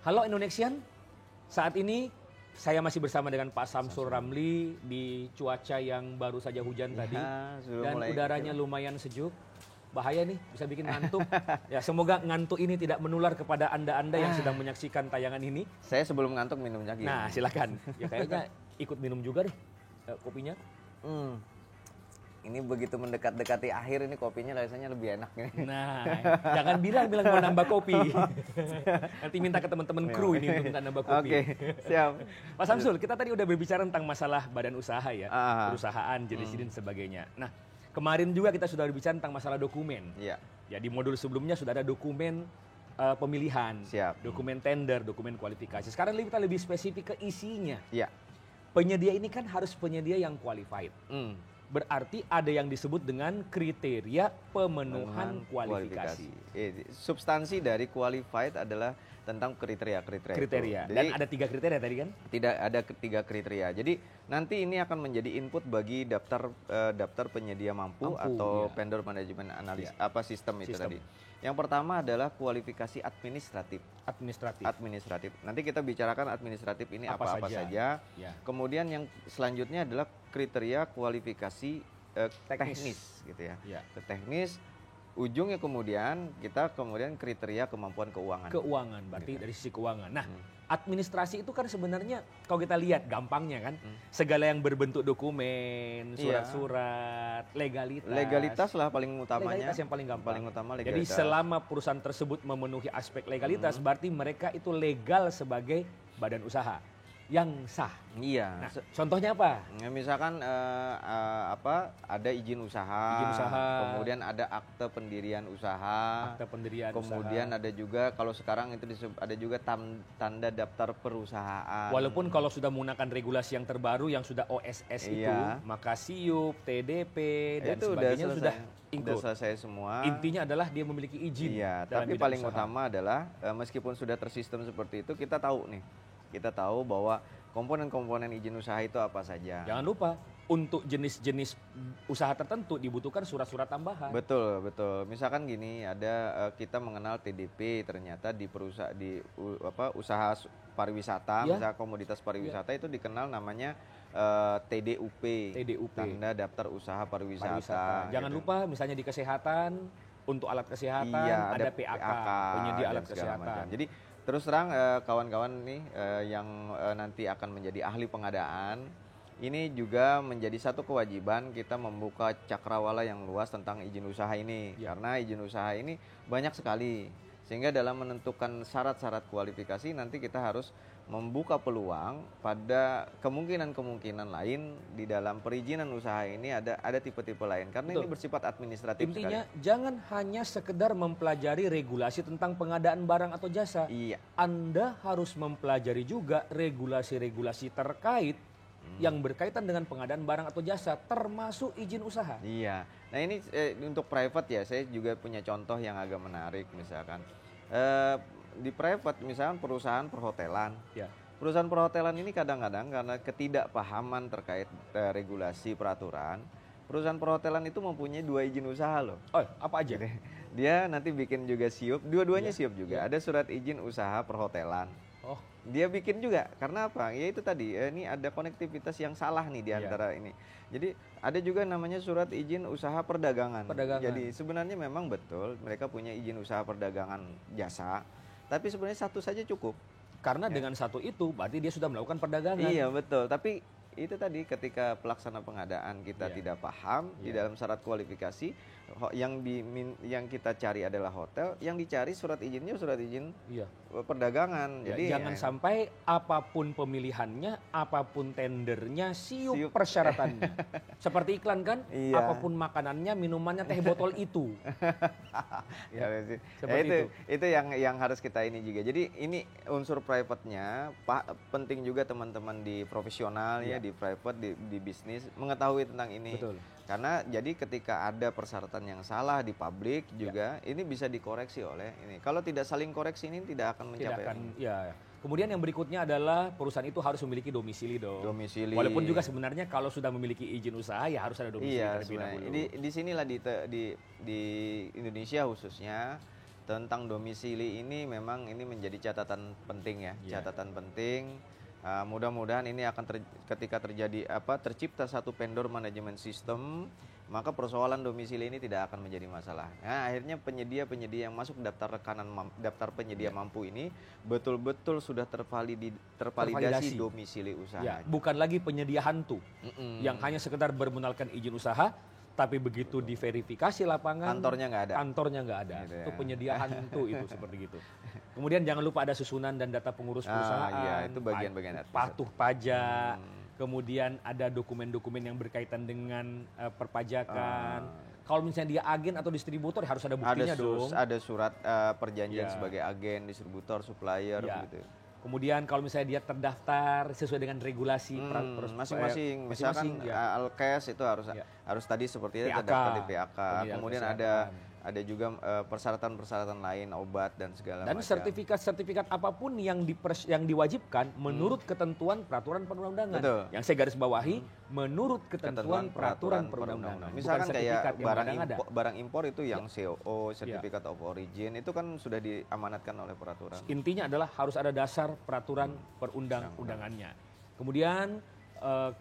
Halo Indonesian, saat ini saya masih bersama dengan Pak Samsul Ramli di cuaca yang baru saja hujan tadi dan udaranya lumayan sejuk. Bahaya nih, bisa bikin ngantuk. Ya, semoga ngantuk ini tidak menular kepada Anda-Anda yang sedang menyaksikan tayangan ini. Saya sebelum ngantuk minum jagung. Nah, silakan. Ya kayaknya ikut minum juga deh kopinya. Ini begitu mendekat-dekati akhir ini kopinya rasanya lebih enak nih. Nah, jangan bilang mau nambah kopi. Nanti minta ke teman-teman kru ini untuk minta nambah kopi. Oke, siap. Pak Samsul, kita tadi udah berbicara tentang masalah badan usaha ya, perusahaan, jenis-jenis sebagainya. Nah, kemarin juga kita sudah berbicara tentang masalah dokumen. Iya. Ya, di modul sebelumnya sudah ada dokumen pemilihan, dokumen tender, dokumen kualifikasi. Sekarang kita lebih spesifik ke isinya. Iya. Penyedia ini kan harus penyedia yang qualified. Berarti ada yang disebut dengan kriteria pemenuhan kualifikasi. Substansi dari qualified adalah tentang kriteria. Kriteria. Dan ada 3 kriteria tadi kan? Tidak ada 3 kriteria. Jadi nanti ini akan menjadi input bagi daftar penyedia mampu atau vendor management analis sistem itu tadi. Yang pertama adalah kualifikasi administratif. Nanti kita bicarakan administratif ini apa saja. Ya. Kemudian yang selanjutnya adalah kriteria kualifikasi teknis gitu ya. Teknis. Ujungnya kita kemudian kriteria kemampuan keuangan. Keuangan, berarti dari sisi keuangan. Nah, administrasi itu kan sebenarnya kalau kita lihat gampangnya kan, segala yang berbentuk dokumen, surat-surat, legalitas. Legalitas lah paling utamanya. Legalitas yang paling gampang. Paling utama legalitas. Jadi selama perusahaan tersebut memenuhi aspek legalitas, berarti mereka itu legal sebagai badan usaha yang sah. Iya. Nah, contohnya apa? Misalkan ada izin usaha, kemudian ada akte pendirian usaha, kemudian ada juga kalau sekarang itu ada juga tanda daftar perusahaan. Walaupun kalau sudah menggunakan regulasi yang terbaru yang sudah OSS itu, maka SIUP, TDP dan itu sebagainya sudah selesai semua. Intinya adalah dia memiliki izin. Iya, tapi paling utama adalah meskipun sudah tersistem seperti itu, kita tahu bahwa komponen-komponen izin usaha itu apa saja. Jangan lupa, untuk jenis-jenis usaha tertentu dibutuhkan surat-surat tambahan. Betul. Misalkan gini, kita mengenal TDP ternyata di usaha pariwisata, misalnya komoditas pariwisata itu dikenal namanya TDUP. Tanda daftar usaha pariwisata. Jangan lupa misalnya di kesehatan, untuk alat kesehatan ada PAK, penyedia alat kesehatan. Jadi terus terang kawan-kawan nih yang nanti akan menjadi ahli pengadaan, ini juga menjadi satu kewajiban kita membuka cakrawala yang luas tentang izin usaha ini. Karena izin usaha ini banyak sekali. Sehingga dalam menentukan syarat-syarat kualifikasi nanti kita harus membuka peluang pada kemungkinan-kemungkinan lain di dalam perizinan usaha ini ada tipe-tipe lain. Karena ini bersifat administratif. Intinya jangan hanya sekedar mempelajari regulasi tentang pengadaan barang atau jasa. Iya. Anda harus mempelajari juga regulasi-regulasi terkait yang berkaitan dengan pengadaan barang atau jasa, termasuk izin usaha. Iya. Nah ini untuk private ya, saya juga punya contoh yang agak menarik misalkan. Di private misalkan perusahaan perhotelan. Perusahaan perhotelan ini kadang-kadang karena ketidakpahaman terkait regulasi peraturan, perusahaan perhotelan itu mempunyai 2 izin usaha loh. Oh, apa aja? Dia nanti bikin juga SIUP, dua-duanya SIUP juga. Ada surat izin usaha perhotelan. Dia bikin juga, karena apa? Ya itu tadi, ini ada konektivitas yang salah nih di antara ini. Jadi ada juga namanya surat izin usaha perdagangan. Jadi sebenarnya memang betul mereka punya izin usaha perdagangan jasa, tapi sebenarnya satu saja cukup. Karena dengan satu itu berarti dia sudah melakukan perdagangan. Iya betul, tapi itu tadi ketika pelaksana pengadaan kita tidak paham di dalam syarat kualifikasi, yang kita cari adalah hotel, yang dicari surat izin perdagangan. Jadi jangan sampai apapun pemilihannya, apapun tendernya, SIUP persyaratannya. Seperti iklan kan, apapun makanannya, minumannya, teh botol itu. Itu yang harus kita ini juga. Jadi ini unsur private-nya penting juga teman-teman di profesional di private, di bisnis mengetahui tentang ini. Betul. Karena jadi ketika ada persyaratan yang salah di publik juga ini bisa dikoreksi oleh ini. Kalau tidak saling koreksi ini tidak akan mencapai. Kemudian yang berikutnya adalah perusahaan itu harus memiliki domisili dong. Walaupun juga sebenarnya kalau sudah memiliki izin usaha ya harus ada domisili terlebih dahulu. Di sinilah di Indonesia khususnya tentang domisili ini memang ini menjadi catatan penting ya, catatan penting. Mudah-mudahan ini akan ketika terjadi tercipta satu vendor manajemen sistem, maka persoalan domisili ini tidak akan menjadi masalah. Nah, akhirnya penyedia-penyedia yang masuk daftar penyedia mampu ini betul-betul sudah tervalidasi domisili usaha. Ya, bukan lagi penyedia hantu yang hanya sekedar bermodalkan izin usaha, tapi begitu diverifikasi lapangan kantornya nggak ada. Gitu ya. Itu penyedia hantu itu seperti gitu. Kemudian jangan lupa ada susunan dan data pengurus perusahaan. Iya, itu bagian-bagian patuh pajak. Kemudian ada dokumen-dokumen yang berkaitan dengan perpajakan. Kalau misalnya dia agen atau distributor harus ada buktinya dong. Ada surat perjanjian sebagai agen, distributor, supplier gitu. Kemudian kalau misalnya dia terdaftar sesuai dengan regulasi masing-masing, misalkan Alkes itu harus tadi seperti itu terdaftar di PAK. Kemudian ada juga persyaratan-persyaratan lain, obat dan segala macam. Dan sertifikat-sertifikat apapun yang diwajibkan menurut ketentuan peraturan perundang-undangan. Yang saya garis bawahi menurut ketentuan peraturan perundang-undangan. Misalkan kayak barang impor itu yang COO, Certificate of Origin, itu kan sudah diamanatkan oleh peraturan. Intinya adalah harus ada dasar peraturan perundang-undangannya. Kemudian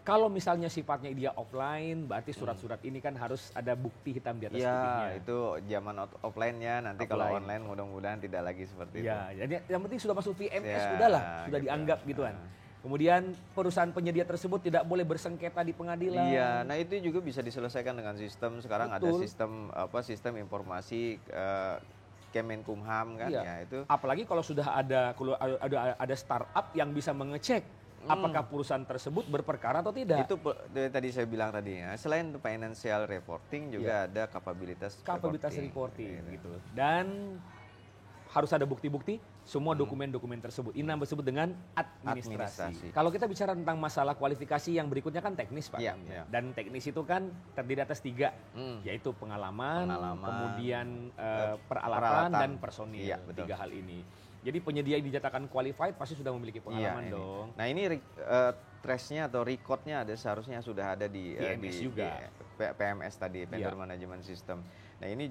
kalau misalnya sifatnya dia offline, berarti surat-surat ini kan harus ada bukti hitam di atas putihnya. Ya, itu zaman offline-nya. Nanti kalau online mudah-mudahan tidak lagi seperti itu. Ya, jadi yang penting sudah masuk VMS, sudah gitu. Dianggap gituan. Kemudian perusahaan penyedia tersebut tidak boleh bersengketa di pengadilan. Iya, nah itu juga bisa diselesaikan dengan sistem. Sekarang ada sistem informasi Kemenkumham kan ya itu. Apalagi kalau sudah ada startup yang bisa mengecek apakah perusahaan tersebut berperkara atau tidak. Itu tadi saya bilang tadi ya. Selain financial reporting juga ada kapabilitas reporting gitu. Dan harus ada bukti-bukti semua dokumen-dokumen tersebut. Ini disebut dengan administrasi. Kalau kita bicara tentang masalah kualifikasi yang berikutnya kan teknis, Pak. Dan teknis itu kan terdiri atas 3, yaitu pengalaman kemudian peralatan dan personil. 3 hal ini. Jadi penyedia yang dinyatakan qualified pasti sudah memiliki pengalaman dong. Nah ini trace-nya atau record-nya seharusnya sudah ada di PMS tadi, Vendor Management System. Nah ini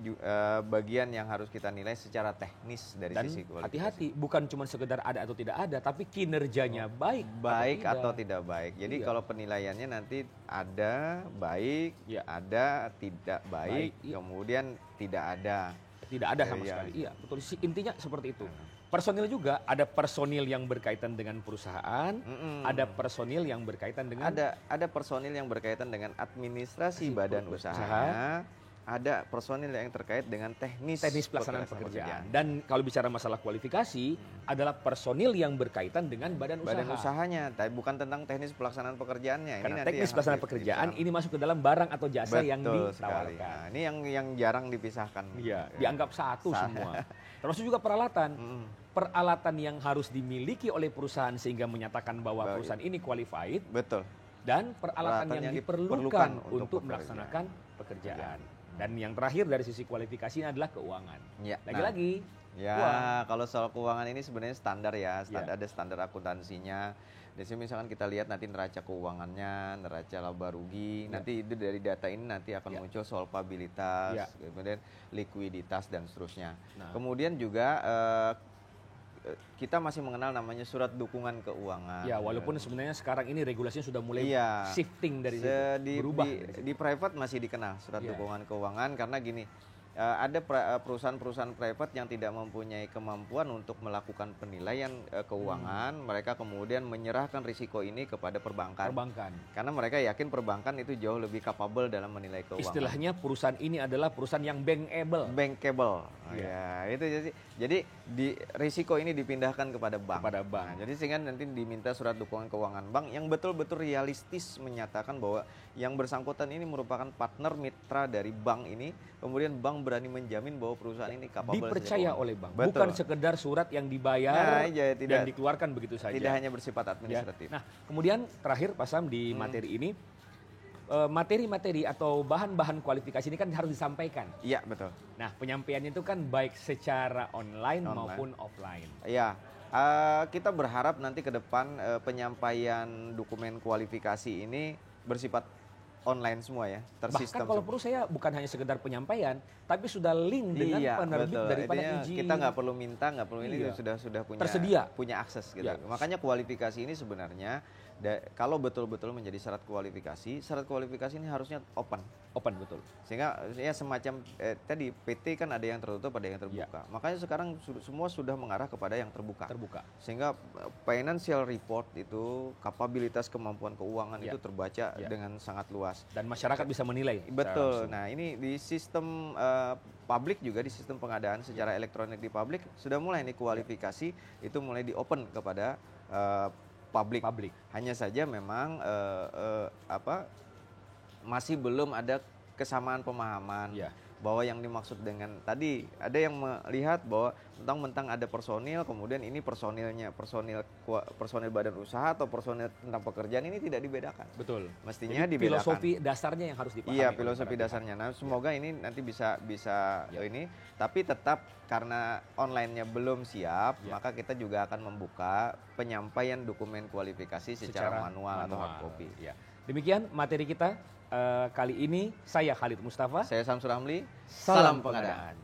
bagian yang harus kita nilai secara teknis dari sisi kualifikasi. Hati-hati, bukan cuma sekedar ada atau tidak ada, tapi kinerjanya baik atau tidak baik. Jadi kalau penilaiannya nanti ada baik, ada tidak baik, kemudian tidak ada. Tidak ada sama sekali. Iya, betul. Intinya seperti itu. Personil juga, ada personil yang berkaitan dengan perusahaan, ada personil yang berkaitan dengan ada personil yang berkaitan dengan administrasi badan usaha, ada personil yang terkait dengan teknis pelaksanaan pekerjaan. Dan kalau bicara masalah kualifikasi, adalah personil yang berkaitan dengan badan usahanya, tapi bukan tentang teknis pelaksanaan pekerjaannya. Karena teknis pelaksanaan pekerjaan ini masuk ke dalam barang atau jasa yang ditawarkan. Nah, ini yang jarang dipisahkan. Iya, dianggap satu semua. Termasuk juga peralatan. Peralatan yang harus dimiliki oleh perusahaan sehingga menyatakan bahwa perusahaan ini qualified. Betul. Dan peralatan yang diperlukan untuk melaksanakan pekerjaan. Dan yang terakhir dari sisi kualifikasi adalah keuangan. Lagi-lagi. Kalau soal keuangan ini sebenarnya standar ya. Ada standar akuntansinya. Di sini misalkan kita lihat nanti neraca keuangannya, neraca laba rugi. Nanti itu dari data ini nanti akan muncul solvabilitas, kemudian likuiditas dan seterusnya. Kemudian juga kita masih mengenal namanya surat dukungan keuangan. Ya, walaupun sebenarnya sekarang ini regulasinya sudah mulai shifting dari berubah. Di private masih dikenal surat dukungan keuangan karena gini, ada perusahaan-perusahaan private yang tidak mempunyai kemampuan untuk melakukan penilaian keuangan, mereka kemudian menyerahkan risiko ini kepada perbankan. Karena mereka yakin perbankan itu jauh lebih capable dalam menilai keuangan. Istilahnya perusahaan ini adalah perusahaan yang bankable. Ya, itu jadi risiko ini dipindahkan kepada bank. Nah, jadi sehingga nanti diminta surat dukungan keuangan bank yang betul-betul realistis menyatakan bahwa yang bersangkutan ini merupakan partner mitra dari bank ini, kemudian bank berani menjamin bahwa perusahaan ini capable, dipercaya oleh bank. Bukan sekedar surat yang dibayar dan dikeluarkan begitu saja. Tidak hanya bersifat administratif. Nah, kemudian terakhir Pak Sam di materi ini, materi-materi atau bahan-bahan kualifikasi ini kan harus disampaikan. Iya, betul. Nah, penyampaiannya itu kan baik secara online maupun offline. Iya. Kita berharap nanti ke depan penyampaian dokumen kualifikasi ini bersifat online semua ya, tersistem. Bahkan kalau perlu saya bukan hanya sekedar penyampaian, tapi sudah link dengan penerbit betul. daripada Intinya izin. kita nggak perlu minta, nggak perlu ini sudah punya akses gitu. Makanya kualifikasi ini sebenarnya kalau betul-betul menjadi syarat kualifikasi ini harusnya open betul. Sehingga ya semacam tadi PT kan ada yang tertutup, ada yang terbuka. Makanya sekarang semua sudah mengarah kepada yang terbuka. Sehingga financial report itu kapabilitas kemampuan keuangan itu terbaca dengan sangat luas dan masyarakat bisa menilai. Betul. Nah, ini di sistem publik juga, di sistem pengadaan secara elektronik di publik sudah mulai nih kualifikasi itu mulai di open kepada publik. Hanya saja memang masih belum ada kesamaan pemahaman bahwa yang dimaksud dengan tadi ada yang melihat bahwa mentang-mentang ada personil, kemudian ini personil badan usaha atau personil tentang pekerjaan ini tidak dibedakan. Betul. Mestinya jadi dibedakan. Filosofi dasarnya yang harus dipahami. Iya, filosofi dasarnya. Nah, semoga ini nanti bisa ini, tapi tetap karena online-nya belum siap, maka kita juga akan membuka penyampaian dokumen kualifikasi secara manual atau hard copy. Demikian materi kita kali ini. Saya Khalid Mustafa. Saya Samsul Ramli. Salam pengadaan.